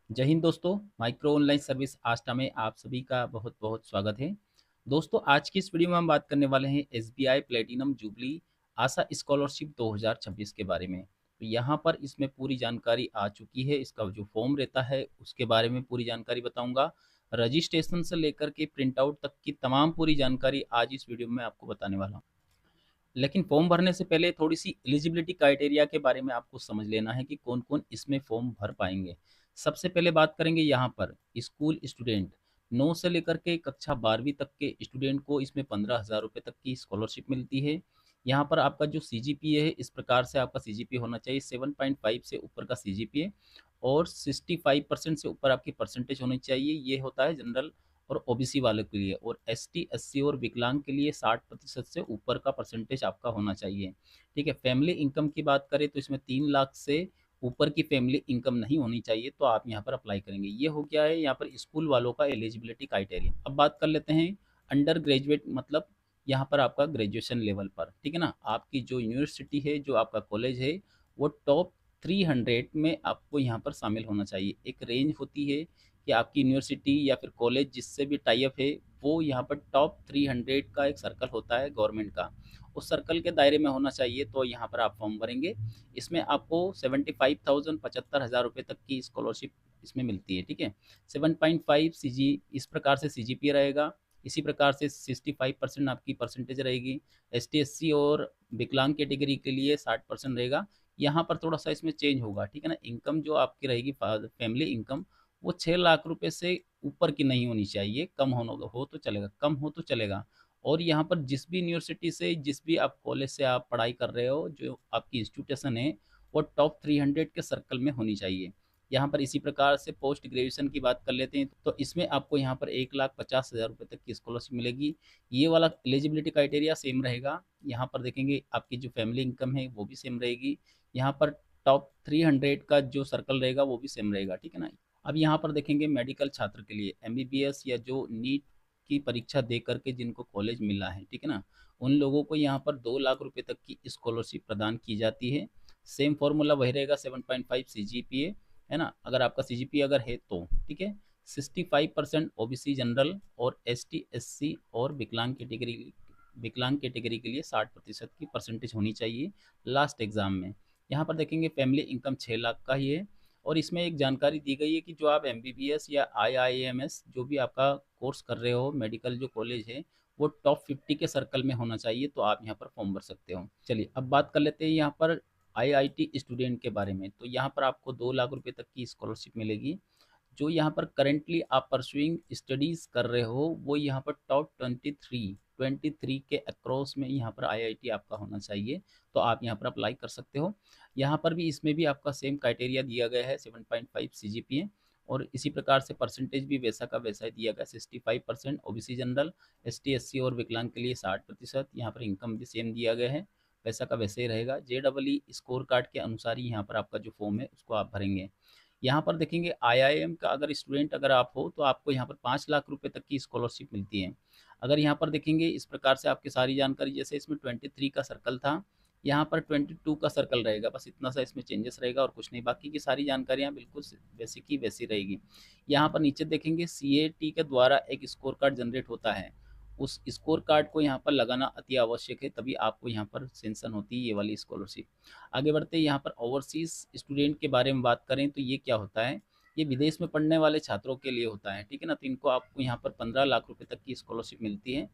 जय हिंद दोस्तों। Micro online service आस्था में आप सभी का बहुत बहुत स्वागत है। दोस्तों, आज की इस वीडियो में हम बात करने वाले हैं एसबीआई प्लेटिनम जुबली आशा स्कॉलरशिप 2026 के बारे में। तो यहाँ पर इसमें पूरी जानकारी आ चुकी है। इसका जो फॉर्म रहता है उसके बारे में पूरी जानकारी बताऊंगा। रजिस्ट्रेशन से लेकर के प्रिंट आउट तक की तमाम पूरी जानकारी आज इस वीडियो में आपको बताने वाला हूँ। लेकिन फॉर्म भरने से पहले थोड़ी सी एलिजिबिलिटी क्राइटेरिया के बारे में आपको समझ लेना है कि कौन कौन इसमें फॉर्म भर पाएंगे। सबसे पहले बात करेंगे यहाँ पर स्कूल स्टूडेंट। 9 से लेकर के कक्षा 12वीं तक के स्टूडेंट को इसमें 15,000 रुपये तक की स्कॉलरशिप मिलती है। यहाँ पर आपका जो सीजीपीए है, इस प्रकार से आपका सीजीपीए होना चाहिए 7.5 से ऊपर का सीजीपीए, और 65% से ऊपर आपकी परसेंटेज होनी चाहिए। ये होता है जनरल और ओबीसी वालों के लिए। और एसटी, एससी और विकलांग के लिए 60% से ऊपर का परसेंटेज आपका होना चाहिए। ठीक है। फैमिली इनकम की बात करें तो इसमें 3 लाख से ऊपर की फैमिली इनकम नहीं होनी चाहिए, तो आप यहाँ पर अप्लाई करेंगे। ये हो गया है यहाँ पर स्कूल वालों का एलिजिबिलिटी क्राइटेरिया। अब बात कर लेते हैं अंडर ग्रेजुएट, मतलब यहाँ पर आपका ग्रेजुएशन लेवल पर। ठीक है ना। आपकी जो यूनिवर्सिटी है, जो आपका कॉलेज है, वो टॉप 300 में आपको यहाँ पर शामिल होना चाहिए। एक रेंज होती है कि आपकी यूनिवर्सिटी या फिर कॉलेज जिससे भी टाई अप है, वो यहाँ पर टॉप 300 का एक सर्कल होता है गवर्नमेंट का, उस सर्कल के दायरे में होना चाहिए। तो यहाँ पर आप फॉर्म भरेंगे। इसमें आपको 75,000 75,000 रुपये तक की स्कॉलरशिप इसमें मिलती है। ठीक है। 7.5 इस प्रकार से सीजीपीए रहेगा। इसी प्रकार से 65% आपकी परसेंटेज रहेगी। एस टी, एस सी और विकलांग कैटेगरी के लिए 60% रहेगा। यहाँ पर थोड़ा सा इसमें चेंज होगा। ठीक है ना। इनकम जो आपकी रहेगी, फैमिली इनकम, वो 6 लाख रुपए से ऊपर की नहीं होनी चाहिए। कम हो तो चलेगा, कम हो तो चलेगा। और यहाँ पर जिस भी यूनिवर्सिटी से, जिस भी आप कॉलेज से आप पढ़ाई कर रहे हो, जो आपकी इंस्टीट्यूशन है, वो टॉप 300 के सर्कल में होनी चाहिए। यहाँ पर इसी प्रकार से पोस्ट ग्रेजुएशन की बात कर लेते हैं, तो इसमें आपको यहाँ पर 1,50,000 रुपये तक की स्कॉलरशिप मिलेगी। ये वाला एलिजिबिलिटी क्राइटेरिया सेम रहेगा। यहाँ पर देखेंगे आपकी जो फैमिली इनकम है वो भी सेम रहेगी। यहाँ पर टॉप 300 का जो सर्कल रहेगा वो भी सेम रहेगा। ठीक है ना। अब यहाँ पर देखेंगे मेडिकल छात्र के लिए एमबीबीएस या जो नीट की परीक्षा दे करके जिनको कॉलेज मिला है, ठीक है ना, उन लोगों को यहाँ पर 2 लाख रुपए तक की स्कॉलरशिप प्रदान की जाती है। सेम फॉर्मूला वही रहेगा, 7.5 सीजीपीए, है ना, अगर आपका सीजीपीए अगर है तो। ठीक है। 65% ओबीसी जनरल और एसटी, एससी और विकलांग कैटेगरी के लिए 60% की परसेंटेज होनी चाहिए लास्ट एग्जाम में। यहाँ पर देखेंगे फैमिली इनकम 6 लाख का ही है। और इसमें एक जानकारी दी गई है कि जो आप एमबीबीएस या आईआईएमएस जो भी आपका कोर्स कर रहे हो, मेडिकल जो कॉलेज है, वो टॉप 50 के सर्कल में होना चाहिए, तो आप यहाँ पर फॉर्म भर सकते हो। चलिए अब बात कर लेते हैं यहाँ पर आईआईटी स्टूडेंट के बारे में। तो यहाँ पर आपको 2 लाख रुपए तक की स्कॉलरशिप मिलेगी। जो यहाँ पर करेंटली आप परसुइंग स्टडीज़ कर रहे हो, वो यहाँ पर टॉप 23 के अक्रॉस में यहाँ पर आईआईटी आपका होना चाहिए, तो आप यहाँ पर अप्लाई कर सकते हो। यहाँ पर भी, इसमें भी आपका सेम क्राइटेरिया दिया गया है, 7.5 सीजीपीए, और इसी प्रकार से परसेंटेज भी वैसा का वैसा ही दिया गया, 65% ओबीसी जनरल, एसटी, एससी और विकलांग के लिए 60%। यहाँ पर इनकम भी सेम दिया गया है, वैसा का वैसे ही रहेगा। जेडबलई स्कोर कार्ड के अनुसार ही यहाँ पर आपका जो फॉर्म है उसको आप भरेंगे। यहाँ पर देखेंगे आईआईएम का अगर स्टूडेंट अगर आप हो, तो आपको यहाँ पर 5 लाख रुपए तक की स्कॉलरशिप मिलती है। अगर यहाँ पर देखेंगे इस प्रकार से आपकी सारी जानकारी, जैसे इसमें 23 का सर्कल था, यहाँ पर 22 का सर्कल रहेगा। बस इतना सा इसमें चेंजेस रहेगा और कुछ नहीं, बाकी की सारी जानकारियाँ बिल्कुल वैसी की वैसी रहेगी। यहाँ पर नीचे देखेंगे सीएटी के द्वारा एक स्कोर कार्ड जनरेट होता है। उस स्कोर कार्ड को यहाँ पर लगाना अति आवश्यक है, तभी आपको यहाँ पर सेंशन होती है ये वाली स्कॉलरशिप। आगे बढ़ते हैं, यहाँ पर ओवरसीज स्टूडेंट के बारे में बात करें तो ये क्या होता है, ये विदेश में पढ़ने वाले छात्रों के लिए होता है। ठीक है ना। तो इनको आपको यहाँ पर 15 लाख रुपए तक की स्कॉलरशिप मिलती है।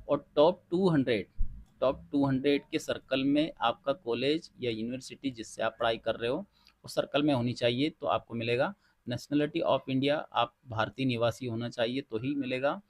और टॉप 200 के सर्कल में आपका कॉलेज या यूनिवर्सिटी जिससे आप पढ़ाई कर रहे हो उस सर्कल में होनी चाहिए, तो आपको मिलेगा। नेशनलिटी ऑफ इंडिया, आप भारतीय निवासी होना चाहिए तो ही मिलेगा।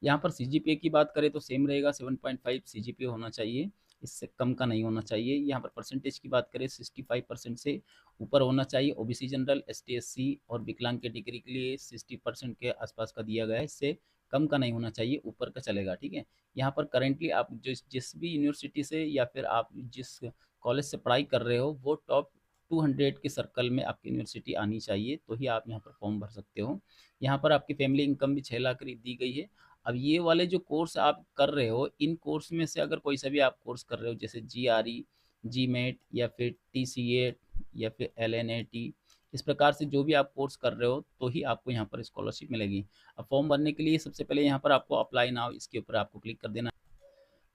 यहाँ पर सीजीपीए की बात करें तो सेम रहेगा, 7.5 सीजीपीए होना चाहिए, इससे कम का नहीं होना चाहिए। यहाँ पर परसेंटेज की बात करें 65% से ऊपर होना चाहिए। ओबीसी जनरल, एसटी, एससी और विकलांग कैटेगरी के लिए 60% के आसपास का दिया गया है, इससे कम का नहीं होना चाहिए, ऊपर का चलेगा। ठीक है। यहाँ पर करेंटली आप जिस भी यूनिवर्सिटी से या फिर आप जिस कॉलेज से पढ़ाई कर रहे हो, वो टॉप 200 के सर्कल में आपकी यूनिवर्सिटी आनी चाहिए, तो ही आप यहाँ पर फॉर्म भर सकते हो। यहाँ पर आपकी फैमिली इनकम भी 6 लाख दी गई है। अब ये वाले जो कोर्स आप कर रहे हो, इन कोर्स में से अगर कोई सा भी आप कोर्स कर रहे हो, जैसे जीआरई, जीमेट या फिर टीसीए या फिर एलएनएटी, इस प्रकार से जो भी आप कोर्स कर रहे हो तो ही आपको यहाँ पर स्कॉलरशिप मिलेगी। अब फॉर्म भरने के लिए सबसे पहले यहाँ पर आपको अप्लाई नाउ इसके ऊपर आपको क्लिक कर देना है।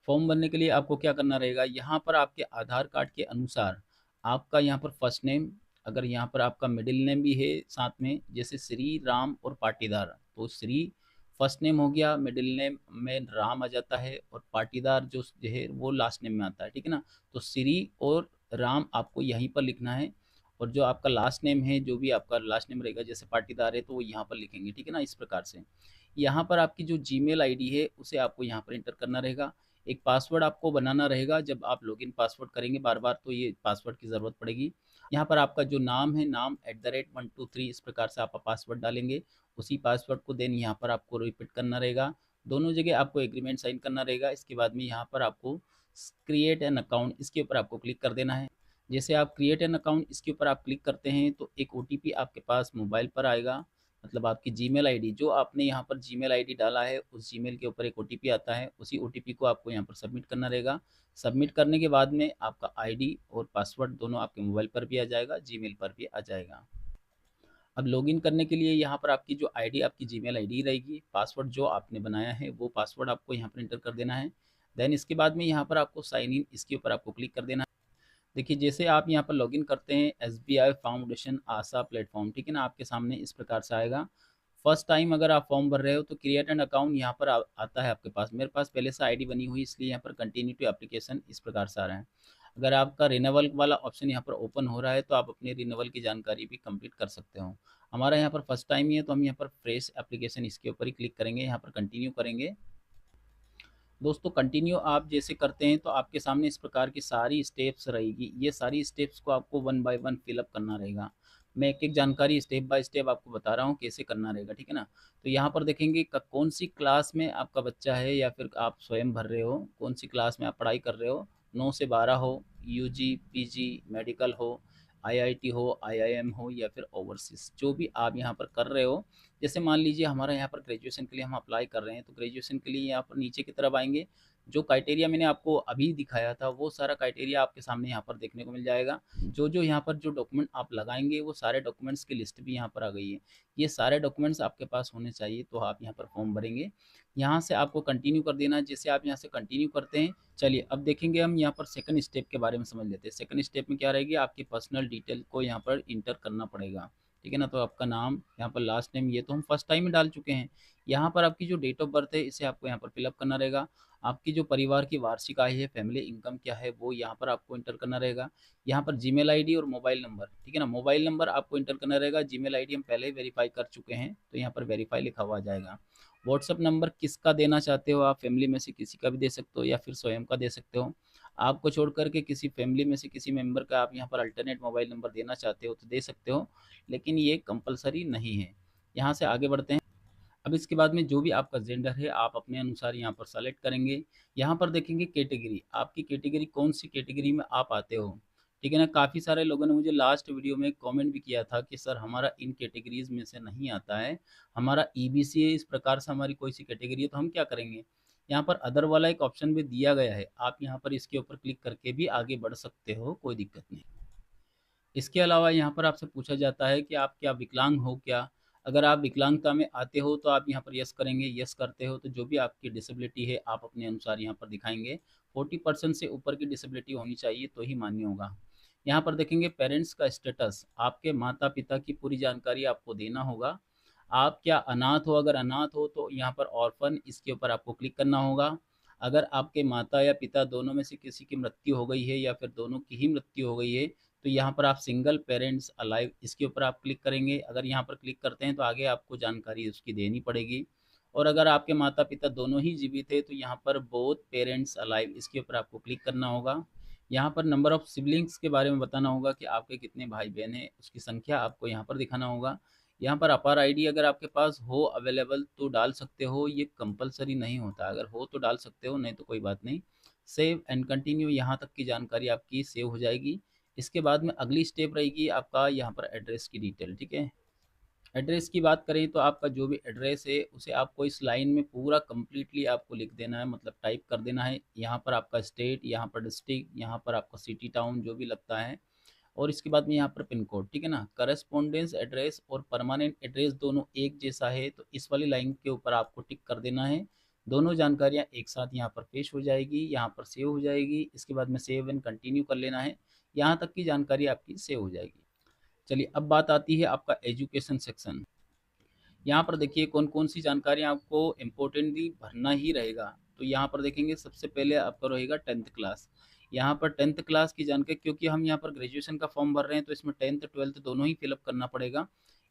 फॉर्म भरने के लिए आपको क्या करना रहेगा, यहाँ पर आपके आधार कार्ड के अनुसार आपका यहाँ पर फर्स्ट नेम, अगर यहाँ पर आपका मिडिल नेम भी है साथ में, जैसे श्री राम और पाटीदार, तो श्री फर्स्ट नेम हो गया, मिडिल नेम में राम आ जाता है और पाटीदार जो है वो लास्ट नेम में आता है, ठीक है ना। तो श्री और राम आपको यहीं पर लिखना है, और जो आपका लास्ट नेम है, जो भी आपका लास्ट नेम रहेगा, जैसे पाटीदार है तो वो यहाँ पर लिखेंगे, ठीक है ना। इस प्रकार से यहाँ पर आपकी जो जीमेल आईडी है उसे आपको यहाँ पर इंटर करना रहेगा। एक पासवर्ड आपको बनाना रहेगा, जब आप लॉगिन पासवर्ड करेंगे बार बार तो ये पासवर्ड की ज़रूरत पड़ेगी। यहाँ पर आपका जो नाम है, नाम @123 इस प्रकार से आप पासवर्ड डालेंगे। उसी पासवर्ड को देन यहाँ पर आपको रिपीट करना रहेगा, दोनों जगह आपको एग्रीमेंट साइन करना रहेगा। इसके बाद में यहाँ पर आपको क्रिएट एन अकाउंट इसके ऊपर आपको क्लिक कर देना है। जैसे आप क्रिएट एन अकाउंट इसके ऊपर आप क्लिक करते हैं तो एक ओटीपी आपके पास मोबाइल पर आएगा, मतलब आपकी जीमेल आईडी जो आपने यहाँ पर जीमेल आईडी डाला है उस जीमेल के ऊपर एक ओटीपी आता है, उसी ओटीपी को आपको यहाँ पर सबमिट करना रहेगा। सबमिट करने के बाद में आपका आईडी और पासवर्ड दोनों आपके मोबाइल पर भी आ जाएगा, जीमेल पर भी आ जाएगा। अब लॉगिन करने के लिए यहाँ पर आपकी जो आईडी आपकी जीमेल आईडी रहेगी, पासवर्ड जो आपने बनाया है वो पासवर्ड आपको यहाँ पर इंटर कर देना है। देन इसके बाद में यहाँ पर आपको साइन इन इसके ऊपर आपको क्लिक कर देना है। देखिए जैसे आप यहाँ पर लॉगिन करते हैं एसबीआई फाउंडेशन आशा प्लेटफॉर्म, ठीक है ना, आपके सामने इस प्रकार से आएगा। फर्स्ट टाइम अगर आप फॉर्म भर रहे हो तो क्रिएट एन अकाउंट यहाँ पर आता है आपके पास। मेरे पास पहले से आईडी बनी हुई इसलिए यहाँ पर कंटिन्यू टू एप्लीकेशन इस प्रकार से आ रहा है। अगर आपका रिन्यूअल वाला ऑप्शन यहाँ पर ओपन हो रहा है तो आप अपने रिन्यूअल की जानकारी भी कंप्लीट कर सकते हो। हमारा यहाँ पर फर्स्ट टाइम ही है तो हम यहाँ पर फ्रेश एप्लीकेशन इसके ऊपर ही क्लिक करेंगे, यहाँ पर कंटिन्यू करेंगे। दोस्तों कंटिन्यू आप जैसे करते हैं तो आपके सामने इस प्रकार की सारी स्टेप्स रहेगी, ये सारी स्टेप्स को आपको वन बाय वन फिलअप करना रहेगा। मैं एक एक जानकारी स्टेप बाय स्टेप आपको बता रहा हूँ कैसे करना रहेगा, ठीक है ना। तो यहाँ पर देखेंगे कौन सी क्लास में आपका बच्चा है या फिर आप स्वयं भर रहे हो, कौन सी क्लास में आप पढ़ाई कर रहे हो, 9 से 12 हो, यूजी पीजी मेडिकल हो, आईआईटी हो, आईआईएम हो या फिर ओवरसीज, जो भी आप यहाँ पर कर रहे हो। जैसे मान लीजिए हमारा यहाँ पर ग्रेजुएशन के लिए हम अप्लाई कर रहे हैं तो ग्रेजुएशन के लिए यहाँ पर नीचे की तरफ आएंगे, जो क्राइटेरिया मैंने आपको अभी दिखाया था वो सारा क्राइटेरिया आपके सामने यहाँ पर देखने को मिल जाएगा। जो जो यहाँ पर जो डॉक्यूमेंट आप लगाएंगे वो सारे डॉक्यूमेंट्स की लिस्ट भी यहाँ पर आ गई है। ये सारे डॉक्यूमेंट्स आपके पास होने चाहिए तो आप यहाँ पर फॉर्म भरेंगे। यहाँ से आपको कंटिन्यू कर देना है। जैसे आप यहाँ से कंटिन्यू करते हैं, चलिए अब देखेंगे हम यहाँ पर सेकंड स्टेप के बारे में समझ लेते हैं। सेकंड स्टेप में क्या रहेगी, आपकी पर्सनल डिटेल को यहाँ पर इंटर करना पड़ेगा, ठीक है ना। तो आपका नाम, यहाँ पर लास्ट नेम, ये तो हम फर्स्ट टाइम में डाल चुके हैं। यहाँ पर आपकी जो डेट ऑफ बर्थ है इसे आपको यहाँ पर फिलअप करना रहेगा। आपकी जो परिवार की वार्षिक आय है, फैमिली इनकम क्या है, वो यहाँ पर आपको इंटर करना रहेगा। यहाँ पर जीमेल आईडी और मोबाइल नंबर, ठीक है ना, मोबाइल नंबर आपको इंटर करना रहेगा। जीमेल आईडी हम पहले ही वेरीफाई कर चुके हैं तो यहाँ पर वेरीफाई लिखा हुआ आ जाएगा। व्हाट्सअप नंबर किसका देना चाहते हो आप, फैमिली में से किसी का भी दे सकते हो या फिर स्वयं का दे सकते हो। आपको छोड़ करके किसी फैमिली में से किसी मेंबर का आप यहाँ पर अल्टरनेट मोबाइल नंबर देना चाहते हो तो दे सकते हो, लेकिन ये कंपलसरी नहीं है। यहाँ से आगे बढ़ते हैं। अब इसके बाद में जो भी आपका जेंडर है आप अपने अनुसार यहाँ पर सेलेक्ट करेंगे। यहाँ पर देखेंगे कैटेगरी, आपकी कैटेगरी कौन सी कैटेगरी में आप आते हो, ठीक है ना। काफ़ी सारे लोगों ने मुझे लास्ट वीडियो में कमेंट भी किया था कि सर हमारा इन कैटेगरीज में से नहीं आता है, हमारा ईबीसी है, इस प्रकार से हमारी कोई सी कैटेगरी है तो हम क्या करेंगे। यहाँ पर अदर वाला एक ऑप्शन भी दिया गया है, आप यहाँ पर इसके ऊपर क्लिक करके भी आगे बढ़ सकते हो, कोई दिक्कत नहीं। इसके अलावा यहाँ पर आपसे पूछा जाता है कि आप क्या विकलांग हो क्या। अगर आप विकलांगता में आते हो तो आप यहाँ पर यस करेंगे, यस करते हो तो जो भी आपकी डिसेबिलिटी है आप अपने अनुसार यहाँ पर दिखाएंगे। 40% से ऊपर की डिसेबिलिटी होनी चाहिए तो ही मान्य होगा। यहाँ पर देखेंगे पेरेंट्स का स्टेटस, आपके माता पिता की पूरी जानकारी आपको देना होगा। आप क्या अनाथ हो, अगर अनाथ हो तो यहाँ पर ऑर्फन इसके ऊपर आपको क्लिक करना होगा। अगर आपके माता या पिता दोनों में से किसी की मृत्यु हो गई है या फिर दोनों की ही मृत्यु हो गई है तो यहाँ पर आप सिंगल पेरेंट्स अलाइव इसके ऊपर आप क्लिक करेंगे। अगर यहाँ पर क्लिक करते हैं तो आगे आपको जानकारी उसकी देनी पड़ेगी। और अगर आपके माता पिता दोनों ही जीवित है तो यहाँ पर बोथ पेरेंट्स अलाइव इसके ऊपर आपको क्लिक करना होगा। यहाँ पर नंबर ऑफ सिबलिंग्स के बारे में बताना होगा कि आपके कितने भाई बहन हैं, उसकी संख्या आपको यहाँ पर दिखाना होगा। यहाँ पर अपार आईडी अगर आपके पास हो अवेलेबल तो डाल सकते हो, ये कंपलसरी नहीं होता, अगर हो तो डाल सकते हो, नहीं तो कोई बात नहीं। सेव एंड कंटिन्यू, यहाँ तक की जानकारी आपकी सेव हो जाएगी। इसके बाद में अगली स्टेप रहेगी आपका यहाँ पर एड्रेस की डिटेल, ठीक है। एड्रेस की बात करें तो आपका जो भी एड्रेस है उसे आपको इस लाइन में पूरा कंप्लीटली आपको लिख देना है, मतलब टाइप कर देना है। यहाँ पर आपका स्टेट, यहाँ पर डिस्ट्रिक्ट, यहाँ पर आपका सिटी टाउन जो भी लगता है और इसके बाद में यहाँ पर पिन कोड, ठीक है ना। करस्पॉन्डेंस एड्रेस और परमानेंट एड्रेस दोनों एक जैसा है तो इस वाली लाइन के ऊपर आपको टिक कर देना है। दोनों जानकारियाँ एक साथ यहाँ पर पेश हो जाएगी, यहाँ पर सेव हो जाएगी। इसके बाद में सेव एंड कंटिन्यू कर लेना है, यहाँ तक की जानकारी आपकी सेव हो जाएगी। चलिए अब बात आती है आपका एजुकेशन सेक्शन। यहाँ पर देखिए कौन कौन सी जानकारी आपको इम्पोर्टेंटली भरना ही रहेगा। तो यहाँ पर देखेंगे सबसे पहले आपका रहेगा 10th क्लास। यहाँ पर 10th क्लास की जानकारी, क्योंकि हम यहाँ पर ग्रेजुएशन का फॉर्म भर रहे हैं तो इसमें 10th 12th दोनों ही फिलअप करना पड़ेगा।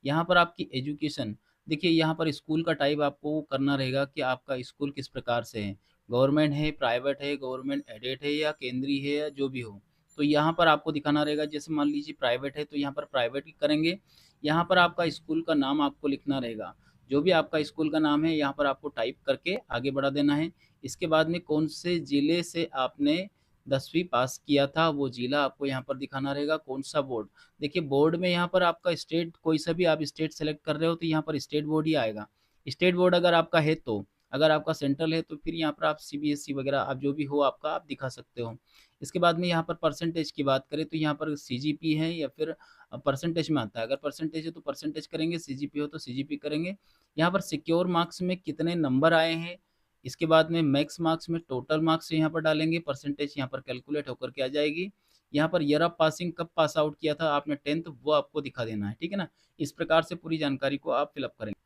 यहाँ पर आपकी एजुकेशन, देखिए यहाँ पर स्कूल का टाइप आपको करना रहेगा कि आपका स्कूल किस प्रकार से है, गवर्नमेंट है, प्राइवेट है, गवर्नमेंट एडेड है या केंद्रीय है या जो भी हो। तो यहाँ पर आपको दिखाना रहेगा, जैसे मान लीजिए प्राइवेट है तो यहाँ पर प्राइवेट ही करेंगे। यहाँ पर आपका स्कूल का नाम आपको लिखना रहेगा, जो भी आपका स्कूल का नाम है यहाँ पर आपको टाइप करके आगे बढ़ा देना है। इसके बाद में कौन से ज़िले से आपने 10वीं पास किया था वो ज़िला आपको यहाँ पर दिखाना रहेगा, कौन सा बोर्ड। देखिए बोर्ड में यहाँ पर आपका स्टेट, कोई सा भी आप स्टेट सेलेक्ट कर रहे हो तो यहाँ पर स्टेट बोर्ड ही आएगा। स्टेट बोर्ड अगर आपका है तो, अगर आपका सेंट्रल है तो फिर यहाँ पर आप सीबीएसई वगैरह आप जो भी हो आपका आप दिखा सकते हो। इसके बाद में यहाँ पर परसेंटेज की बात करें तो यहाँ पर सीजीपी है या फिर परसेंटेज में आता है। अगर परसेंटेज है तो परसेंटेज करेंगे, सीजीपी हो तो सीजीपी करेंगे। यहाँ पर सिक्योर मार्क्स में कितने नंबर आए हैं, इसके बाद में मैक्स मार्क्स में टोटल मार्क्स यहाँ पर डालेंगे, परसेंटेज यहाँ पर कैलकुलेट होकर के आ जाएगी। यहाँ पर ईयर ऑफ पासिंग, कब पास आउट किया था आपने 10th, वो आपको दिखा देना है, ठीक है ना। इस प्रकार से पूरी जानकारी को आप फिलअप करेंगे।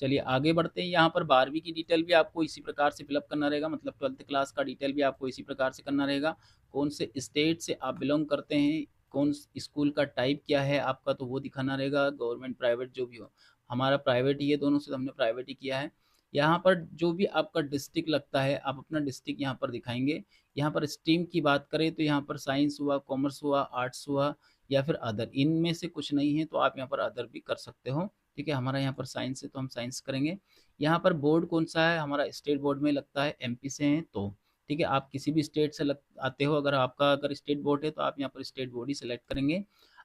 चलिए आगे बढ़ते हैं। यहाँ पर 12वीं की डिटेल भी आपको इसी प्रकार से फिलअप करना रहेगा, मतलब 12th क्लास का डिटेल भी आपको इसी प्रकार से करना रहेगा। कौन से स्टेट से आप बिलोंग करते हैं, कौन स्कूल का टाइप क्या है आपका, तो वो दिखाना रहेगा, गवर्नमेंट प्राइवेट जो भी हो। हमारा प्राइवेट ही है, दोनों से हमने प्राइवेट ही किया है। यहाँ पर जो भी आपका डिस्ट्रिक्ट लगता है आप अपना डिस्ट्रिक्ट यहाँ पर दिखाएंगे। यहाँ पर स्ट्रीम की बात करें तो यहाँ पर साइंस हुआ, कॉमर्स हुआ, आर्ट्स हुआ या फिर अदर, इनमें से कुछ नहीं है तो आप यहाँ पर अदर भी कर सकते हो, ठीक है। हमारा यहाँ पर साइंस है तो हम साइंस करेंगे। यहाँ पर बोर्ड कौन सा है, हमारा स्टेट बोर्ड में लगता है, एमपी से हैं तो, ठीक है। आप किसी भी स्टेट से आते हो, अगर आपका अगर स्टेट बोर्ड है तो आप यहाँ पर स्टेट बोर्ड ही सेलेक्ट करेंगे।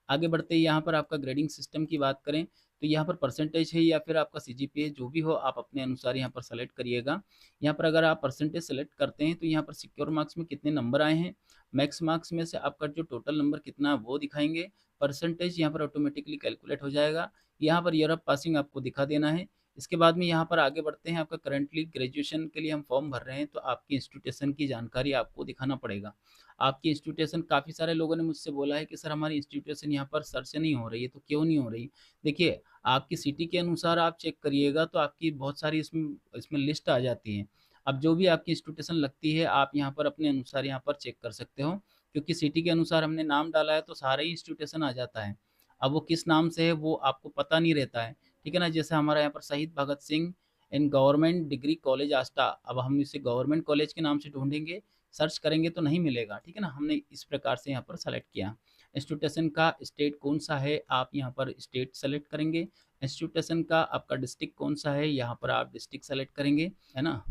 आगे बढ़ते ही यहाँ पर आपका ग्रेडिंग सिस्टम की बात करें तो यहाँ पर परसेंटेज है या फिर आपका सीजीपीए है, जो भी हो आप अपने अनुसार यहाँ पर सेलेक्ट करिएगा। यहाँ पर अगर आप परसेंटेज सेलेक्ट करते हैं तो यहाँ पर सिक्योर मार्क्स में कितने नंबर आए हैं, मैक्स मार्क्स में से आपका जो टोटल नंबर कितना है वो दिखाएंगे, परसेंटेज यहाँ पर ऑटोमेटिकली कैलकुलेट हो जाएगा। यहाँ पर ईयर ऑफ पासिंग आपको दिखा देना है। इसके बाद में यहाँ पर आगे बढ़ते हैं, आपका करंटली ग्रेजुएशन के लिए हम फॉर्म भर रहे हैं तो आपकी इंस्टीट्यूशन की जानकारी आपको दिखाना पड़ेगा। आपकी इंस्टीट्यूशन, काफ़ी सारे लोगों ने मुझसे बोला है कि सर हमारी इंस्टीट्यूशन यहाँ पर सर्च नहीं हो रही है, तो क्यों नहीं हो रही। देखिए आपकी सिटी के अनुसार आप चेक करिएगा तो आपकी बहुत सारी इसमें इसमें लिस्ट आ जाती है। अब जो भी आपकी इंस्टीट्यूशन लगती है आप यहाँ पर अपने अनुसार यहाँ पर चेक कर सकते हो, क्योंकि सिटी के अनुसार हमने नाम डाला है तो सारा ही इंस्टीट्यूशन आ जाता है। अब वो किस नाम से है वो आपको पता नहीं रहता है, ठीक है ना। जैसे हमारा यहाँ पर Shaheed Bhagat Singh in government degree college Ashta, अब हम इसे गवर्नमेंट कॉलेज के नाम से ढूंढेंगे, सर्च करेंगे तो नहीं मिलेगा, ठीक है ना। हमने इस प्रकार से यहाँ पर सेलेक्ट किया। इंस्टीट्यूशन का स्टेट कौन सा है आप यहाँ पर स्टेट सेलेक्ट करेंगे। इंस्टीट्यूशन का आपका डिस्ट्रिक्ट कौन सा है, यहाँ पर आप डिस्ट्रिक्ट सेलेक्ट करेंगे, है ना।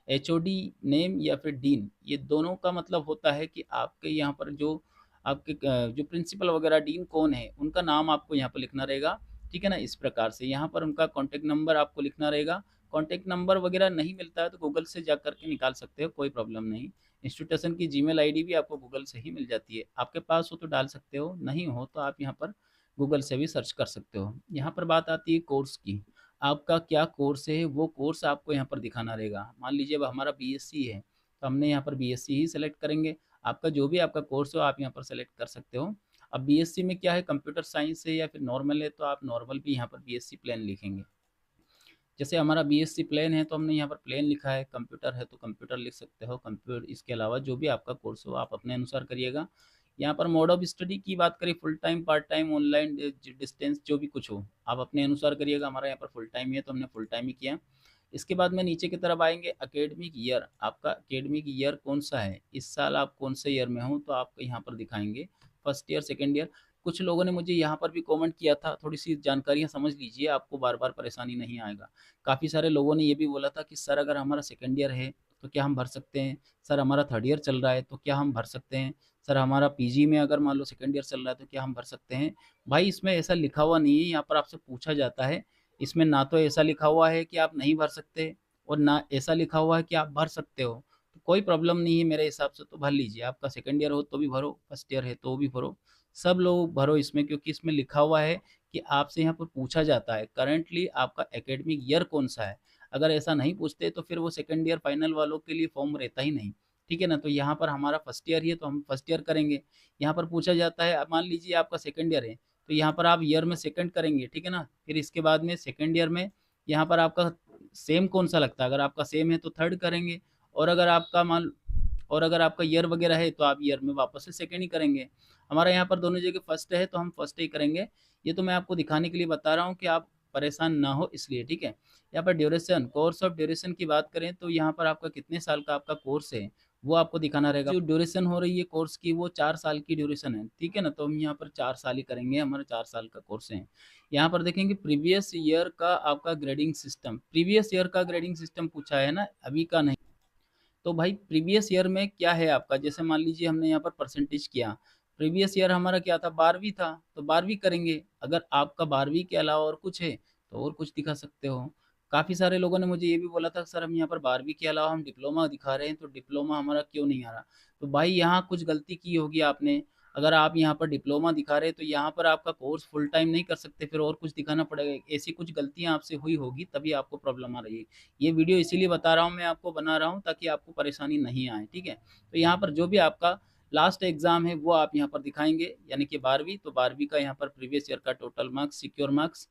एचओडी नेम या फिर डीन, ये दोनों का मतलब होता है कि आपके यहाँ पर जो आपके जो प्रिंसिपल वगैरह डीन कौन है उनका नाम आपको यहाँ पर लिखना रहेगा, ठीक है ना। इस प्रकार से यहाँ पर उनका कॉन्टैक्ट नंबर आपको लिखना रहेगा। कॉन्टैक्ट नंबर वगैरह नहीं मिलता है तो गूगल से जा करके निकाल सकते हो, कोई प्रॉब्लम नहीं। इंस्टीट्यूशन की जीमेल आईडी भी आपको गूगल से ही मिल जाती है, आपके पास हो तो डाल सकते हो, नहीं हो तो आप यहाँ पर गूगल से भी सर्च कर सकते हो। यहाँ पर बात आती है कोर्स की, आपका क्या कोर्स है वो कोर्स आपको यहाँ पर दिखाना रहेगा। मान लीजिए अब हमारा बीएससी है तो हमने यहाँ पर बीएससी ही सेलेक्ट करेंगे। आपका जो भी आपका कोर्स हो आप यहाँ पर सेलेक्ट कर सकते हो। अब बीएससी में क्या है, कंप्यूटर साइंस है या फिर नॉर्मल है तो आप नॉर्मल भी यहाँ पर बीएससी प्लान लिखेंगे। जैसे हमारा बीएससी प्लेन है तो हमने यहाँ पर प्लेन लिखा है, कंप्यूटर है तो कंप्यूटर लिख सकते हो, कंप्यूटर। इसके अलावा जो भी आपका कोर्स हो आप अपने अनुसार करिएगा। यहाँ पर मोड ऑफ स्टडी की बात करें, full time, part time, online, distance, जो भी कुछ हो आप अपने अनुसार करिएगा। हमारा यहाँ पर फुल टाइम ही है तो हमने फुल टाइम ही किया। इसके बाद में नीचे की तरफ आएंगे, एकेडमिक ईयर, आपका एकेडमिक ईयर कौन सा है, इस साल आप कौन से ईयर में हो तो आप यहाँ पर दिखाएंगे, फर्स्ट ईयर, सेकेंड ईयर। कुछ लोगों ने मुझे यहाँ पर भी कमेंट किया था, थोड़ी सी जानकारियाँ समझ लीजिए, आपको बार बार परेशानी नहीं आएगा। काफ़ी सारे लोगों ने ये भी बोला था कि सर अगर हमारा सेकेंड ईयर है तो क्या हम भर सकते हैं, सर हमारा थर्ड ईयर चल रहा है तो क्या हम भर सकते हैं, सर हमारा पीजी में अगर मान लो सेकेंड ईयर चल रहा है तो क्या हम भर सकते हैं। भाई इसमें ऐसा लिखा हुआ नहीं है, यहाँ पर आपसे पूछा जाता है। इसमें ना तो ऐसा लिखा हुआ है कि आप नहीं भर सकते और ना ऐसा लिखा हुआ है कि आप भर सकते हो, तो कोई प्रॉब्लम नहीं है मेरे हिसाब से, तो भर लीजिए। आपका सेकेंड ईयर हो तो भी भरो, फर्स्ट ईयर है तो भी भरो, सब लोग भरो इसमें, क्योंकि इसमें लिखा हुआ है कि आपसे यहाँ पर पूछा जाता है करंटली आपका एकेडमिक ईयर कौन-सा है। अगर ऐसा नहीं पूछते तो फिर वो सेकंड ईयर फाइनल वालों के लिए फॉर्म रहता ही नहीं, ठीक है ना? तो यहाँ पर हमारा फर्स्ट ईयर ही है तो हम फर्स्ट ईयर करेंगे। यहाँ पर पूछा जाता है, अब मान लीजिए आपका सेकंड ईयर है, तो यहाँ पर आप ईयर में सेकंड करेंगे, ठीक है ना? फिर इसके बाद में सेकंड ईयर में यहाँ पर आपका सेम कौन-सा लगता है, अगर आपका सेम है तो थर्ड करेंगे, और अगर आपका मान और अगर आपका ईयर वगैरह है तो आप ईयर में वापस से सेकंड ही करेंगे। हमारा यहाँ पर दोनों जगह फर्स्ट है तो हम फर्स्ट ही करेंगे। ये तो मैं आपको दिखाने के लिए बता रहा हूँ कि आप परेशान ना हो इसलिए, ठीक है? यहाँ पर ड्यूरेशन, कोर्स ऑफ ड्यूरेशन की बात करें तो यहाँ पर आपका कितने साल का आपका कोर्स है, वो आपको दिखाना रहेगा। जो ड्यूरेशन हो रही है कोर्स की वो 4 साल की ड्यूरेशन है, ठीक है ना? तो हम यहाँ पर 4 साल ही करेंगे, हमारा 4 साल का कोर्स है। यहाँ पर देखेंगे प्रीवियस ईयर का आपका ग्रेडिंग सिस्टम, प्रीवियस ईयर का ग्रेडिंग सिस्टम पूछा है ना, अभी का नहीं। तो भाई प्रीवियस ईयर में क्या है आपका, जैसे मान लीजिए हमने यहाँ पर परसेंटेज किया, प्रीवियस ईयर हमारा क्या था, 12वीं था, तो 12वीं करेंगे। अगर आपका 12वीं के अलावा और कुछ है तो और कुछ दिखा सकते हो। काफ़ी सारे लोगों ने मुझे ये भी बोला था सर हम यहाँ पर 12वीं के अलावा हम डिप्लोमा दिखा रहे हैं तो डिप्लोमा हमारा क्यों नहीं आ रहा। तो भाई यहाँ कुछ गलती की होगी आपने। अगर आप यहाँ पर डिप्लोमा दिखा रहे हैं तो यहाँ पर आपका कोर्स फुल टाइम नहीं कर सकते, फिर और कुछ दिखाना पड़ेगा। ऐसी कुछ गलतियाँ आपसे हुई होगी तभी आपको प्रॉब्लम आ रही है। ये वीडियो इसीलिए बता रहा हूँ, मैं आपको बना रहा हूँ ताकि आपको परेशानी नहीं आए, ठीक है? तो यहाँ पर जो भी आपका लास्ट एग्ज़ाम है वो आप यहाँ पर दिखाएँगे, यानी कि 12वीं, तो 12वीं का यहाँ पर प्रीवियस ईयर का total marks, secure marks,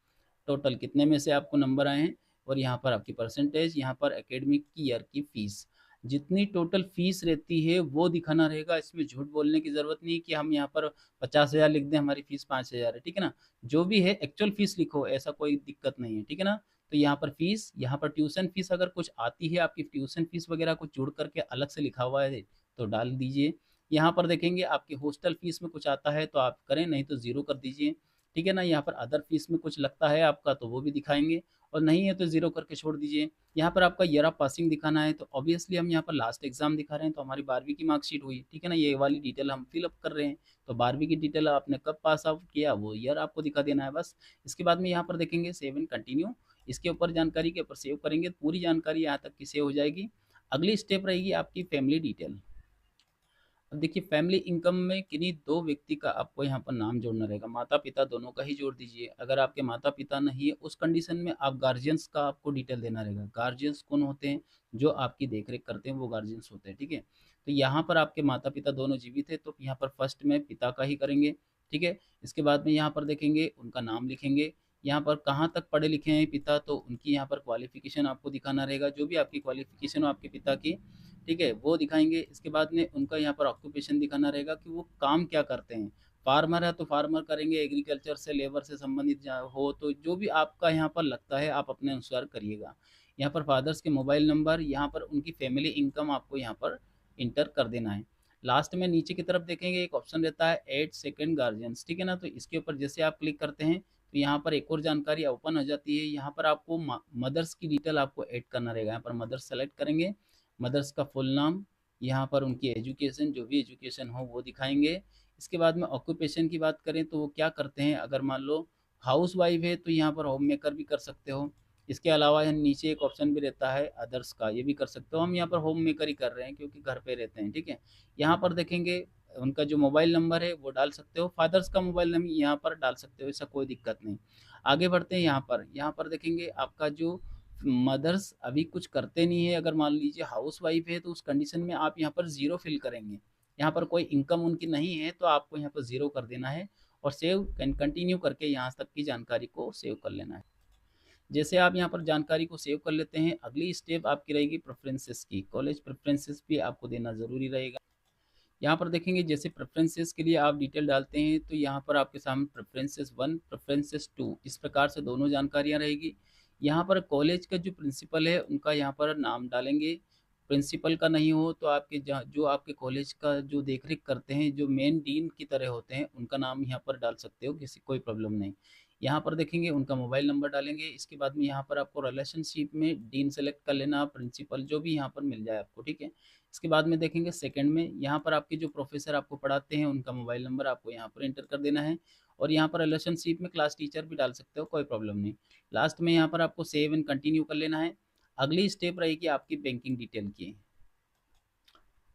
total कितने में से आपको नंबर आए हैं, और यहाँ पर आपकी परसेंटेज, यहाँ पर एकेडमिक ईयर की फ़ीस। जितनी टोटल फ़ीस रहती है वो दिखाना रहेगा, इसमें झूठ बोलने की ज़रूरत नहीं कि हम यहाँ पर 50,000 लिख दें, हमारी फ़ीस 5,000 है, ठीक है ना? जो भी है एक्चुअल फ़ीस लिखो, ऐसा कोई दिक्कत नहीं है, ठीक है ना? तो यहाँ पर फ़ीस, यहाँ पर ट्यूशन फ़ीस अगर कुछ आती है, आपकी ट्यूशन फ़ीस वगैरह कुछ जोड़ करके अलग से लिखा हुआ है, तो डाल दीजिए। यहाँ पर देखेंगे आपकी हॉस्टल फ़ीस में कुछ आता है तो आप करें, नहीं तो ज़ीरो कर दीजिए, ठीक है ना? यहाँ पर अदर फ़ीस में कुछ लगता है आपका तो वो भी दिखाएँगे, और नहीं है तो ज़ीरो करके छोड़ दीजिए। यहाँ पर आपका ईयर ऑफ पासिंग दिखाना है तो ऑब्वियसली हम यहाँ पर लास्ट एग्ज़ाम दिखा रहे हैं, तो हमारी 12वीं की मार्कशीट हुई, ठीक है ना? ये वाली डिटेल हम फ़िल अप कर रहे हैं, तो 12वीं की डिटेल आपने कब पास आउट किया वो ईयर आपको दिखा देना है बस। इसके बाद में यहाँ पर देखेंगे सेव एंड कंटिन्यू, इसके ऊपर जानकारी के ऊपर सेव करेंगे, पूरी जानकारी यहाँ तक की सेव हो जाएगी। अगली स्टेप रहेगी आपकी फैमिली डिटेल। अब देखिए फैमिली इनकम में किन्हीं 2 व्यक्ति का आपको यहाँ पर नाम जोड़ना रहेगा, माता-पिता दोनों का ही जोड़ दीजिए। अगर आपके माता-पिता नहीं है उस कंडीशन में आप गार्जियंस का आपको डिटेल देना रहेगा। गार्जियंस कौन होते हैं? जो आपकी देख-रेख करते हैं वो गार्जियंस होते हैं, ठीक है? तो यहाँ पर आपके माता-पिता दोनों जीवित हैं तो यहाँ पर फर्स्ट में पिता का ही करेंगे, ठीक है? इसके बाद में यहाँ पर देखेंगे उनका नाम लिखेंगे, यहाँ पर कहाँ तक पढ़े लिखे हैं पिता, तो उनकी यहाँ पर क्वालिफ़िकेशन आपको दिखाना रहेगा, जो भी आपकी क्वालिफ़िकेशन हो आपके पिता की, ठीक है? वो दिखाएँगे। इसके बाद में उनका यहाँ पर ऑक्यूपेशन दिखाना रहेगा कि वो काम क्या करते हैं। फार्मर है तो फार्मर करेंगे, एग्रीकल्चर से, लेबर से संबंधित जहाँ हो तो जो भी आपका यहाँ पर लगता है आप अपने अनुसार करिएगा। यहाँ पर फादर्स के मोबाइल नंबर, यहाँ पर उनकी फैमिली इनकम आपको यहाँ पर इंटर कर देना है। लास्ट में नीचे की तरफ देखेंगे एक ऑप्शन रहता है ऐड सेकंड गार्जियंस, ठीक है ना? तो इसके ऊपर जैसे आप क्लिक करते हैं तो यहाँ पर एक और जानकारी ओपन हो जाती है। यहाँ पर आपको मदर्स की डिटेल आपको ऐड करना रहेगा। यहाँ पर मदर्स सेलेक्ट करेंगे, मदर्स का फुल नाम, यहाँ पर उनकी एजुकेशन, जो भी एजुकेशन हो वो दिखाएँगे। इसके बाद में ऑक्यूपेशन की बात करें तो वो क्या करते हैं, अगर मान लो हाउसवाइफ़ है तो यहाँ पर होम मेकर भी कर सकते हो। इसके अलावा यहाँ नीचे एक ऑप्शन भी रहता है अदर्स का, ये भी कर सकते हो। हम यहाँ पर होम मेकर ही कर रहे हैं क्योंकि घर पे रहते हैं, ठीक है? यहाँ पर देखेंगे उनका जो मोबाइल नंबर है वो डाल सकते हो, फादर्स का मोबाइल नंबर यहाँ पर डाल सकते हो, ऐसा कोई दिक्कत नहीं। आगे बढ़ते हैं यहाँ पर देखेंगे आपका जो मदर्स अभी कुछ करते नहीं है, अगर मान लीजिए हाउसवाइफ है तो उस कंडीशन में आप यहाँ पर ज़ीरो फिल करेंगे। यहाँ पर कोई इनकम उनकी नहीं है तो आपको यहाँ पर ज़ीरो कर देना है, और सेव एंड कंटिन्यू करके यहाँ तक की जानकारी को सेव कर लेना है। जैसे आप यहाँ पर जानकारी को सेव कर लेते हैं, अगली स्टेप आपकी रहेगी प्रेफ़रेंसेस की। कॉलेज प्रेफ़रेंसेस भी आपको देना ज़रूरी रहेगा। यहाँ पर देखेंगे जैसे प्रेफ़रेंसेस के लिए आप डिटेल डालते हैं तो यहाँ पर आपके सामने प्रेफ़रेंसेस 1, प्रेफ़रेंसेस 2 इस प्रकार से दोनों जानकारियाँ रहेगी। यहाँ पर कॉलेज का जो प्रिंसिपल है उनका यहाँ पर नाम डालेंगे। प्रिंसिपल का नहीं हो तो आपके जहाँ जो आपके कॉलेज का जो देख-रेख करते हैं, जो मेन डीन की तरह होते हैं, उनका नाम यहाँ पर डाल सकते हो, किसी कोई प्रॉब्लम नहीं। यहाँ पर देखेंगे उनका मोबाइल नंबर डालेंगे, इसके बाद में यहाँ पर आपको रिलेशनशिप में डीन सेलेक्ट कर लेना, प्रिंसिपल जो भी यहाँ पर मिल जाए आपको, ठीक है? इसके बाद में देखेंगे सेकंड में यहाँ पर आपके जो प्रोफेसर आपको पढ़ाते हैं उनका मोबाइल नंबर आपको यहाँ पर एंटर कर देना है, और यहाँ पर रिलेशनशिप में क्लास टीचर भी डाल सकते हो, कोई प्रॉब्लम नहीं। लास्ट में यहाँ पर आपको सेव एंड कंटिन्यू कर लेना है। अगली स्टेप रहेगी आपकी बैंकिंग डिटेल की।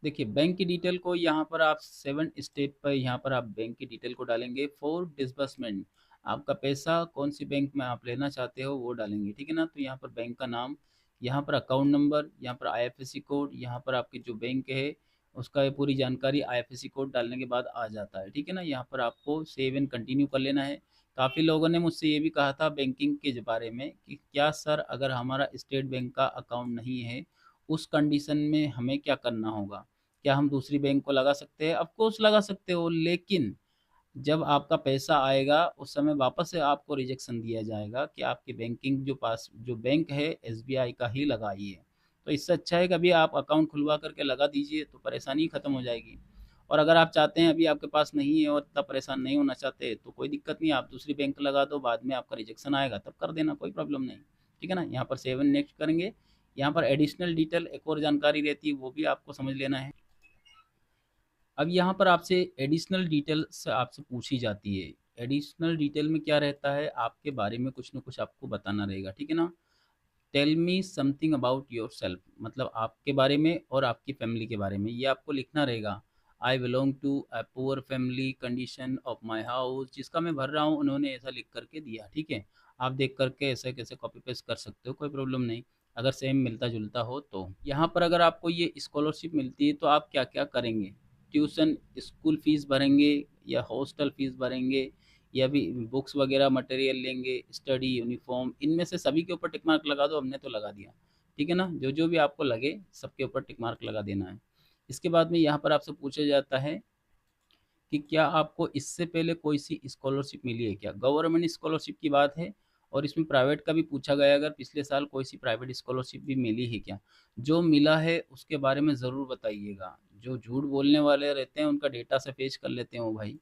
देखिए, बैंक की डिटेल को यहाँ पर आप 7 स्टेप पर यहाँ पर आप बैंक की डिटेल को डालेंगे फॉर डिसबर्समेंट। आपका पैसा कौन सी बैंक में आप लेना चाहते हो वो डालेंगे, ठीक है ना। तो यहाँ पर बैंक का नाम, यहाँ पर अकाउंट नंबर, यहाँ पर आईएफएससी कोड, यहाँ पर आपकी जो बैंक है उसका ये पूरी जानकारी आईएफएससी कोड डालने के बाद आ जाता है, ठीक है ना। यहाँ पर आपको सेव एंड कंटिन्यू कर लेना है। काफ़ी लोगों ने मुझसे ये भी कहा था बैंकिंग के बारे में कि क्या सर, अगर हमारा स्टेट बैंक का अकाउंट नहीं है उस कंडीशन में हमें क्या करना होगा, क्या हम दूसरी बैंक को लगा सकते हैं? ऑफ कोर्स लगा सकते हो, लेकिन जब आपका पैसा आएगा उस समय वापस से आपको रिजेक्शन दिया जाएगा कि आपकी बैंकिंग जो पास जो बैंक है एसबीआई का ही लगाइए। तो इससे अच्छा है कि अभी आप अकाउंट खुलवा करके लगा दीजिए, तो परेशानी खत्म हो जाएगी। और अगर आप चाहते हैं अभी आपके पास नहीं है और इतना परेशान नहीं होना चाहते, तो कोई दिक्कत नहीं, आप दूसरी बैंक लगा दो, बाद में आपका रिजेक्शन आएगा तब कर देना, कोई प्रॉब्लम नहीं, ठीक है ना। यहाँ पर 7 नेक्स्ट करेंगे। यहाँ पर एडिशनल डिटेल एक और जानकारी रहती है, वो भी आपको समझ लेना है। अब यहाँ पर आपसे एडिशनल डिटेल्स आपसे पूछी जाती है। एडिशनल डिटेल में क्या रहता है, आपके बारे में कुछ ना कुछ आपको बताना रहेगा, ठीक है ना। Tell me something about yourself, मतलब आपके बारे में और आपकी फैमिली के बारे में ये आपको लिखना रहेगा। I belong to a poor family, condition of my house, जिसका मैं भर रहा हूँ उन्होंने ऐसा लिख करके दिया, ठीक है। आप देख करके ऐसे कैसे कॉपी पेस्ट कर सकते हो, कोई प्रॉब्लम नहीं, अगर सेम मिलता जुलता हो तो। यहाँ पर अगर आपको ये स्कॉलरशिप मिलती है तो आप क्या क्या करेंगे, ट्यूशन स्कूल फीस भरेंगे या हॉस्टल फीस भरेंगे या भी बुक्स वगैरह मटेरियल लेंगे, स्टडी यूनिफॉर्म, इनमें से सभी के ऊपर टिक मार्क लगा दो, हमने तो लगा दिया, ठीक है ना। जो जो भी आपको लगे सबके ऊपर टिक मार्क लगा देना है। इसके बाद में यहाँ पर आपसे पूछा जाता है कि क्या आपको इससे पहले कोई सी स्कॉलरशिप मिली है क्या, गवर्नमेंट स्कॉलरशिप की बात है। और इसमें प्राइवेट का भी पूछा गया, अगर पिछले साल कोई सी प्राइवेट स्कॉलरशिप भी मिली है क्या, जो मिला है उसके बारे में ज़रूर बताइएगा। जो झूठ बोलने वाले रहते हैं उनका डेटा से पेश कर लेते हैं वो भाई,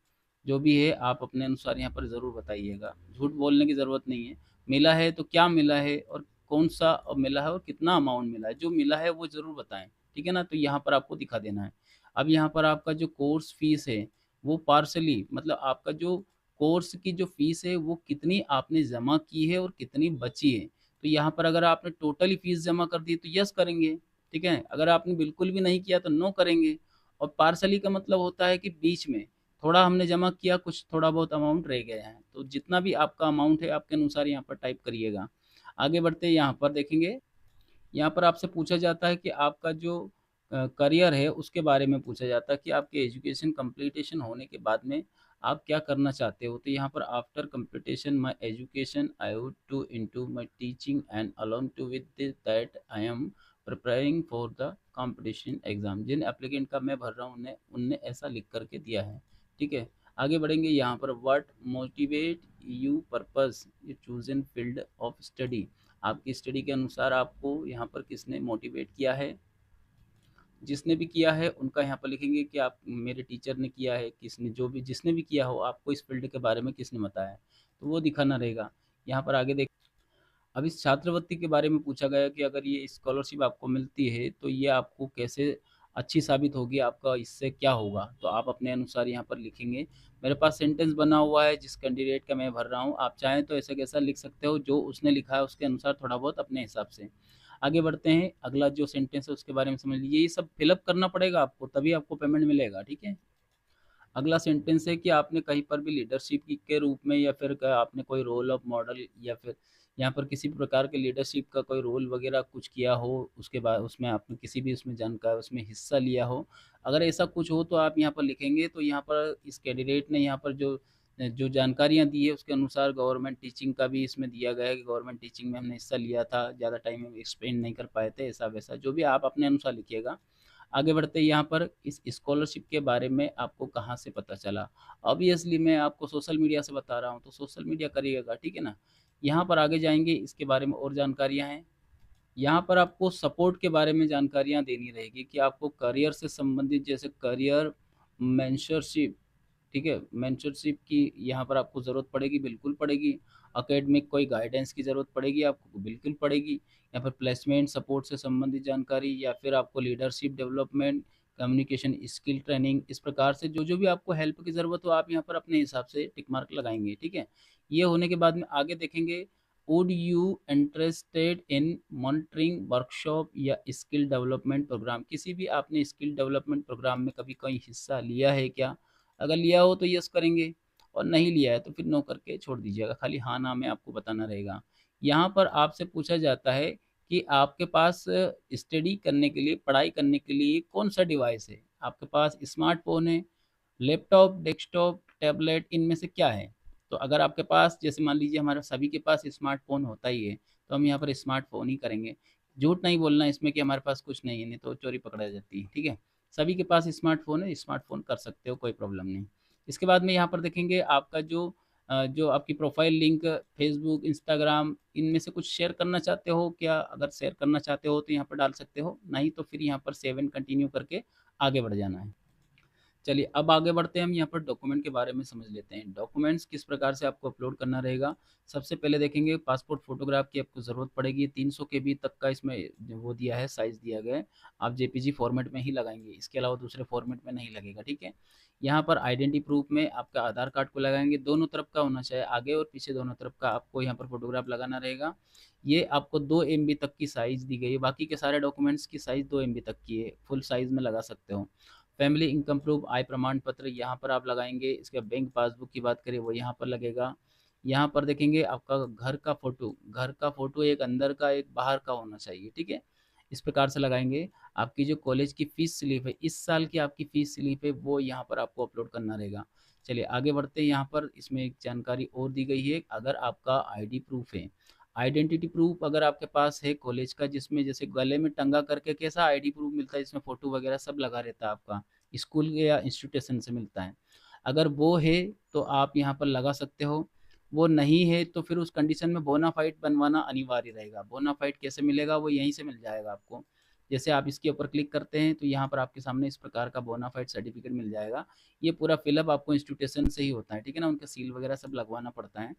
जो भी है आप अपने अनुसार यहाँ पर ज़रूर बताइएगा, झूठ बोलने की ज़रूरत नहीं है। मिला है तो क्या मिला है और कौन सा मिला है और कितना अमाउंट मिला है, जो मिला है वो ज़रूर बताएं, ठीक है ना। तो यहाँ पर आपको दिखा देना है। अब यहाँ पर आपका जो कोर्स फीस है वो पार्सली, मतलब आपका जो कोर्स की जो फीस है वो कितनी आपने जमा की है और कितनी बची है। तो यहाँ पर अगर आपने टोटली फीस जमा कर दी तो यस करेंगे, ठीक है। अगर आपने बिल्कुल भी नहीं किया तो नो करेंगे। और पार्सली का मतलब होता है कि बीच में थोड़ा हमने जमा किया, कुछ थोड़ा बहुत अमाउंट रह गया है, तो जितना भी आपका अमाउंट है आपके अनुसार यहाँ पर टाइप करिएगा। आगे बढ़ते यहाँ पर देखेंगे। यहाँ पर आपसे पूछा जाता है कि आपका जो करियर है उसके बारे में पूछा जाता है कि आपके एजुकेशन कंप्लीटेशन होने के बाद में आप क्या करना चाहते हो। तो यहाँ पर after completion my education I would to into my teaching and along to with that I am preparing for the competition exam. जिन एप्लीकेंट का मैं भर रहा हूँ उन्हें उनने ऐसा लिख करके दिया है, ठीक है। आगे बढ़ेंगे यहाँ पर what motivate you purpose you chosen field of study. आपकी स्टडी के अनुसार आपको यहाँ पर किसने मोटिवेट किया है, जिसने भी किया है उनका यहाँ पर लिखेंगे कि आप मेरे टीचर ने किया है, किसने, जो भी जिसने भी किया हो आपको इस फील्ड के बारे में किसने बताया है, तो वो दिखाना रहेगा। यहाँ पर आगे देख, अब इस छात्रवृत्ति के बारे में पूछा गया कि अगर ये स्कॉलरशिप आपको मिलती है तो ये आपको कैसे अच्छी साबित होगी, आपका इससे क्या होगा, तो आप अपने अनुसार यहाँ पर लिखेंगे। मेरे पास सेंटेंस बना हुआ है जिस कैंडिडेट का मैं भर रहा हूँ, आप चाहें तो ऐसा कैसा लिख सकते हो, जो उसने लिखा है उसके अनुसार थोड़ा बहुत अपने हिसाब से। आगे बढ़ते हैं, अगला जो सेंटेंस है उसके बारे में समझ लीजिए। ये सब फिलअप करना पड़ेगा आपको, तभी आपको पेमेंट मिलेगा, ठीक है। अगला सेंटेंस है कि आपने कहीं पर भी लीडरशिप के रूप में या फिर आपने कोई रोल ऑफ मॉडल या फिर यहाँ पर किसी प्रकार के लीडरशिप का कोई रोल वगैरह कुछ किया हो, उसके बाद उसमें आपने किसी भी उसमें जानकार उसमें हिस्सा लिया हो। अगर ऐसा कुछ हो तो आप यहाँ पर लिखेंगे। तो यहाँ पर इस कैंडिडेट ने यहाँ पर जो जो जानकारियाँ दी है उसके अनुसार गवर्नमेंट टीचिंग का भी इसमें दिया गया है कि गवर्नमेंट टीचिंग में हमने हिस्सा लिया था, ज़्यादा टाइम में एक्सप्लेन नहीं कर पाए थे, ऐसा वैसा जो भी आप अपने अनुसार लिखिएगा। आगे बढ़ते हैं, यहाँ पर इस स्कॉलरशिप के बारे में आपको कहाँ से पता चला। ऑब्वियसली मैं आपको सोशल मीडिया से बता रहा हूँ तो सोशल मीडिया करिएगा, ठीक है ना। यहाँ पर आगे जाएंगे, इसके बारे में और जानकारियाँ हैं। यहाँ पर आपको सपोर्ट के बारे में जानकारियाँ देनी रहेगी कि आपको करियर से संबंधित, जैसे करियर मेंटरशिप, ठीक है, मेंटरशिप की यहाँ पर आपको ज़रूरत पड़ेगी, बिल्कुल पड़ेगी। एकेडमिक कोई गाइडेंस की ज़रूरत पड़ेगी आपको, बिल्कुल पड़ेगी। या फिर प्लेसमेंट सपोर्ट से संबंधित जानकारी, या फिर आपको leadership development, communication skill training, इस प्रकार से जो जो भी आपको हेल्प की ज़रूरत हो आप यहाँ पर अपने हिसाब से टिक मार्क लगाएंगे, ठीक है। ये होने के बाद में आगे देखेंगे, would you interested in monitoring workshop या स्किल डेवलपमेंट प्रोग्राम? किसी भी आपने स्किल डेवलपमेंट प्रोग्राम में कभी कोई हिस्सा लिया है क्या? अगर लिया हो तो यस करेंगे, और नहीं लिया है तो फिर नो करके छोड़ दीजिएगा, खाली हाँ ना में आपको बताना रहेगा। यहाँ पर आपसे पूछा जाता है कि आपके पास स्टडी करने के लिए, पढ़ाई करने के लिए कौन सा डिवाइस है? आपके पास स्मार्टफ़ोन है, लैपटॉप, डेस्कटॉप, टैबलेट, इनमें से क्या है? तो अगर आपके पास, जैसे मान लीजिए हमारा सभी के पास स्मार्टफ़ोन होता ही है, तो हम यहाँ पर स्मार्टफ़ोन ही करेंगे। झूठ नहीं बोलना इसमें कि हमारे पास कुछ नहीं है, नहीं तो चोरी पकड़ा जाती है, ठीक है? सभी के पास स्मार्टफ़ोन है, स्मार्टफ़ोन कर सकते हो, कोई प्रॉब्लम नहीं। इसके बाद में यहाँ पर देखेंगे आपका जो आपकी प्रोफ़ाइल लिंक फ़ेसबुक, इंस्टाग्राम, इनमें से कुछ शेयर करना चाहते हो क्या? अगर शेयर करना चाहते हो तो यहाँ पर डाल सकते हो, नहीं तो फिर यहाँ पर सेव एंड कंटिन्यू करके आगे बढ़ जाना है। चलिए अब आगे बढ़ते हैं, हम यहाँ पर डॉक्यूमेंट के बारे में समझ लेते हैं। डॉक्यूमेंट्स किस प्रकार से आपको अपलोड करना रहेगा। सबसे पहले देखेंगे पासपोर्ट फ़ोटोग्राफ की आपको ज़रूरत पड़ेगी। 300 केबी तक का इसमें जो वो दिया है, साइज़ दिया गया है। आप जेपीजी फॉर्मेट में ही लगाएंगे, इसके अलावा दूसरे फॉर्मेट में नहीं लगेगा, ठीक है। यहाँ पर आइडेंटिटी प्रूफ में आपका आधार कार्ड को लगाएंगे, दोनों तरफ का होना चाहिए, आगे और पीछे दोनों तरफ का आपको यहाँ पर फोटोग्राफ लगाना रहेगा। ये आपको 2 MB तक की साइज़ दी गई है, बाकी के सारे डॉक्यूमेंट्स की साइज़ 2 MB तक की है, फुल साइज़ में लगा सकते हो। फैमिली इनकम प्रूफ, आय प्रमाण पत्र यहाँ पर आप लगाएंगे। इसके बैंक पासबुक की बात करें वो यहाँ पर लगेगा। यहाँ पर देखेंगे आपका घर का फोटो एक अंदर का एक बाहर का होना चाहिए, ठीक है। इस प्रकार से लगाएंगे। आपकी जो कॉलेज की फ़ीस स्लिप है, इस साल की आपकी फ़ीस स्लिप है, वो यहाँ पर आपको अपलोड करना रहेगा। चलिए आगे बढ़ते हैं। यहाँ पर इसमें एक जानकारी और दी गई है, अगर आपका आईडी प्रूफ है, आइडेंटिटी प्रूफ अगर आपके पास है कॉलेज का, जिसमें जैसे गले में टंगा करके कैसा आईडी प्रूफ मिलता है, जिसमें फ़ोटो वगैरह सब लगा रहता है आपका, स्कूल या इंस्टीट्यूशन से मिलता है, अगर वो है तो आप यहाँ पर लगा सकते हो। वो नहीं है तो फिर उस कंडीशन में बोनाफाइड बनवाना अनिवार्य रहेगा। बोनाफाइड कैसे मिलेगा? वो यहीं से मिल जाएगा आपको। जैसे आप इसके ऊपर क्लिक करते हैं तो यहाँ पर आपके सामने इस प्रकार का बोनाफाइड सर्टिफिकेट मिल जाएगा। ये पूरा फिलअप आपको इंस्टीट्यूशन से ही होता है, ठीक है ना, उनका सील वगैरह सब लगवाना पड़ता है।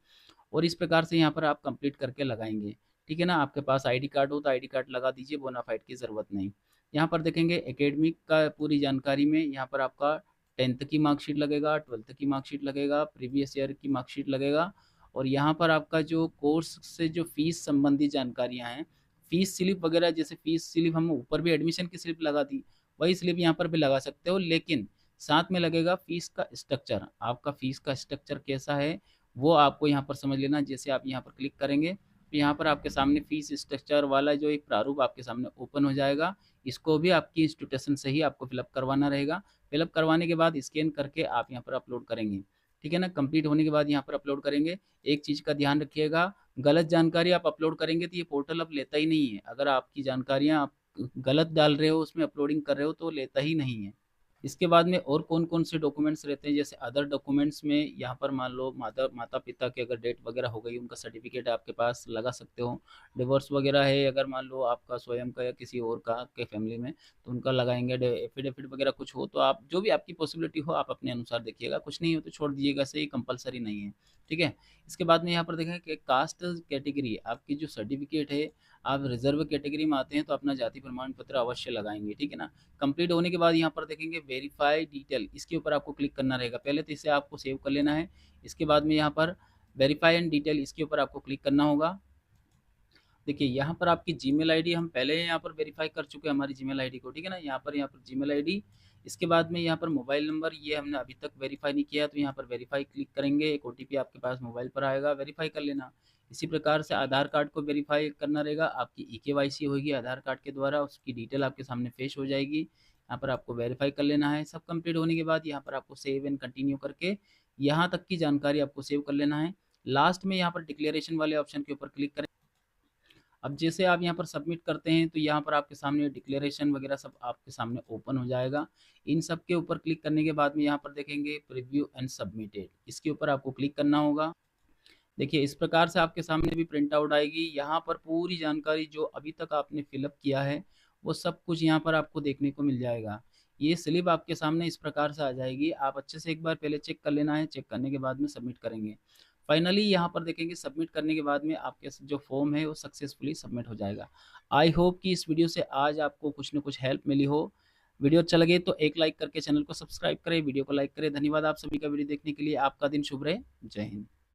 और इस प्रकार से यहाँ पर आप कंप्लीट करके लगाएंगे, ठीक है ना। आपके पास आईडी कार्ड हो तो आईडी कार्ड लगा दीजिए, बोनाफाइड की ज़रूरत नहीं। यहाँ पर देखेंगे एकेडमिक का पूरी जानकारी में यहाँ पर आपका 10th की मार्कशीट लगेगा, 12th की मार्कशीट लगेगा, प्रीवियस ईयर की मार्कशीट लगेगा। और यहाँ पर आपका जो कोर्स से जो फीस संबंधी जानकारियाँ हैं, फीस स्लिप वगैरह, जैसे फीस स्लिप हम ऊपर भी एडमिशन की स्लिप लगा दी, वही स्लिप यहाँ पर भी लगा सकते हो, लेकिन साथ में लगेगा फीस का स्ट्रक्चर। आपका फीस का स्ट्रक्चर कैसा है वो आपको यहाँ पर समझ लेना। जैसे आप यहाँ पर क्लिक करेंगे तो यहाँ पर आपके सामने फीस स्ट्रक्चर वाला जो एक प्रारूप आपके सामने ओपन हो जाएगा। इसको भी आपकी इंस्टीट्यूशन से ही आपको फिलअप करवाना रहेगा। फिलअप करवाने के बाद स्कैन करके आप यहाँ पर अपलोड करेंगे, ठीक है ना। कंप्लीट होने के बाद यहाँ पर अपलोड करेंगे। एक चीज़ का ध्यान रखिएगा, गलत जानकारी आप अपलोड करेंगे तो ये पोर्टल अब लेता ही नहीं है। अगर आपकी जानकारियाँ आप गलत डाल रहे हो, उसमें अपलोडिंग कर रहे हो, तो लेता ही नहीं है। इसके बाद में और कौन-कौन से डॉक्यूमेंट्स रहते हैं, जैसे अदर डॉक्यूमेंट्स में यहाँ पर मान लो माता-पिता की अगर डेथ वगैरह हो गई, उनका सर्टिफिकेट आपके पास लगा सकते हो। डिवोर्स वगैरह है अगर मान लो आपका स्वयं का या किसी और का आपके फैमिली में, तो उनका लगाएँगे। एफिडेविट वगैरह कुछ हो तो आप जो भी आपकी पॉसिबिलिटी हो आप अपने अनुसार देखिएगा, कुछ नहीं हो तो छोड़ दीजिएगा, ऐसे ही कंपल्सरी नहीं है, ठीक है। इसके बाद में यहाँ पर देखें कि कास्ट कैटेगरी, आपकी जो सर्टिफिकेट है, आप रिजर्व कैटेगरी में आते हैं तो अपना जाति प्रमाण पत्र अवश्य लगाएंगे, ठीक है ना। कंप्लीट होने के बाद यहाँ पर देखेंगे वेरीफाई डिटेल, इसके ऊपर आपको क्लिक करना रहेगा। पहले तो इसे आपको सेव कर लेना है। इसके बाद में यहाँ पर वेरीफाई एंड डिटेल, इसके ऊपर आपको क्लिक करना होगा। देखिए यहाँ पर आपकी जीमेल आईडी हम पहले यहाँ पर वेरीफाई कर चुके हैं, हमारी जीमेल आईडी को, ठीक है ना। यहाँ पर जीमेल आईडी, इसके बाद में यहाँ पर मोबाइल नंबर, ये हमने अभी तक वेरीफाई नहीं किया, तो यहाँ पर वेरीफाई क्लिक करेंगे। एक ओटीपी आपके पास मोबाइल पर आएगा, वेरीफाई कर लेना। इसी प्रकार से आधार कार्ड को वेरीफाई करना रहेगा। आपकी ईकेवाईसी होगी आधार कार्ड के द्वारा, उसकी डिटेल आपके सामने पेश हो जाएगी। यहाँ पर आपको वेरीफाई कर लेना है। सब कंप्लीट होने के बाद यहाँ पर आपको सेव एंड कंटिन्यू करके यहाँ तक की जानकारी आपको सेव कर लेना है। लास्ट में यहाँ पर डिक्लेरेशन वाले ऑप्शन के ऊपर क्लिक करें। अब जैसे आप यहाँ पर सबमिट करते हैं तो यहाँ पर आपके सामने डिक्लेरेशन वगैरह सब आपके सामने ओपन हो जाएगा। इन सब के ऊपर क्लिक करने के बाद में यहाँ पर देखेंगे प्रीव्यू एंड सबमिटेड, इसके ऊपर आपको क्लिक करना होगा। देखिए इस प्रकार से आपके सामने भी प्रिंट आउट आएगी। यहाँ पर पूरी जानकारी जो अभी तक आपने फिलअप किया है वो सब कुछ यहाँ पर आपको देखने को मिल जाएगा। ये स्लिप आपके सामने इस प्रकार से आ जाएगी। आप अच्छे से एक बार पहले चेक कर लेना है, चेक करने के बाद में सबमिट करेंगे। फाइनली यहाँ पर देखेंगे सबमिट करने के बाद में आपके जो फॉर्म है वो सक्सेसफुली सबमिट हो जाएगा। आई होप कि इस वीडियो से आज आपको कुछ न कुछ हेल्प मिली हो। वीडियो अच्छा लगे तो एक लाइक करके चैनल को सब्सक्राइब करें, वीडियो को लाइक करें। धन्यवाद आप सभी का वीडियो देखने के लिए। आपका दिन शुभ रहे। जय हिंद।